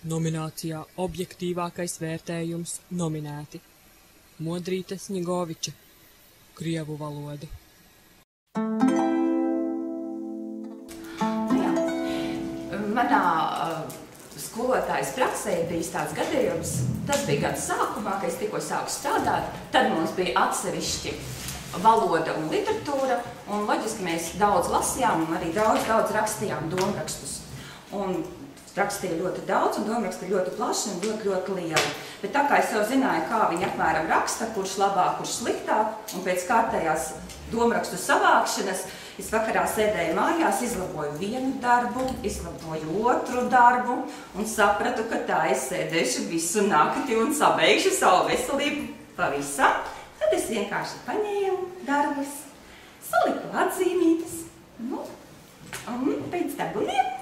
Nominācijā objektīvākais vērtējums nominēti Modrīte Sņigoviča, krievu valoda. Manā skolotājas praksē bijis tāds gadījums, tas bija gada sākumā, kad es tikko sāku strādāt, tad mums bija atsevišķi valoda un literatūra, un loģiski mēs daudz lasījām un arī daudz rakstījām domrakstus. Un rakstīja ļoti daudz, un domraksti ļoti plaši un ļoti lieli. Bet tā kā es jau zināju, kā viņi apmēram raksta, kurš labāk, kurš sliktāk, un pēc kārtējās domrakstu savākšanas, es vakarā sēdēju mājās, izlaboju vienu darbu, izlaboju otru darbu, un sapratu, ka tā es sēdēšu visu nakti un sabeigšu savu veselību pavisam. Tad es vienkārši paņēmu darbus, saliku atzīmītes, un pēc darbiem.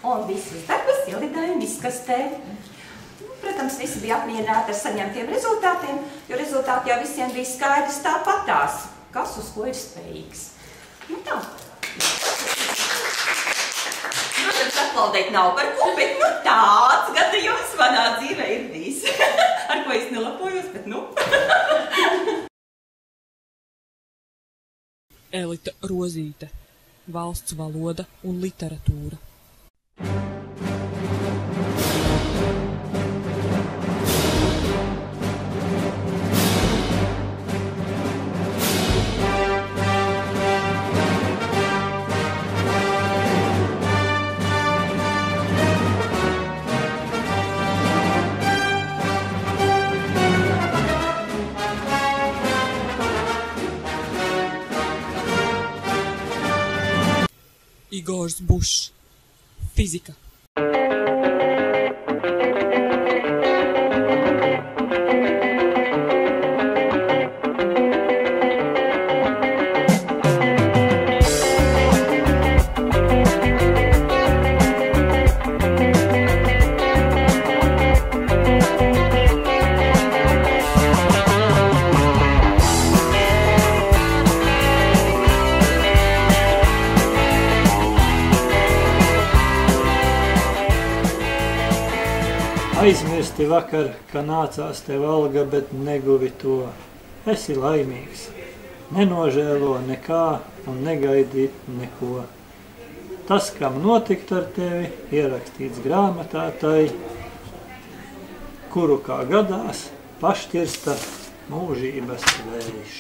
Un visus darbus ielidāju izkastē. Protams, visi bija apmierināti ar saņemtiem rezultātiem, jo rezultāti jau visiem bija skaidrs tāpatās, kas uz ko ir spējīgs. Tā. Protams, aplaudēt nav par ko, bet tāds gadījums manā dzīvē ir bijis. Ar ko es nelapojos, bet Elita Rozīte, valsts valoda un literatūra. Igors Bušs, fizika. Aizmirsti vakar, ka nācās tev alga, bet neguvi to. Esi laimīgs. Nenožēlo nekā un negaidīt neko. Tas, kam notikt ar tevi, ierakstīts grāmatā tai, kuru kā gadās pašķirsta mūžības vējš.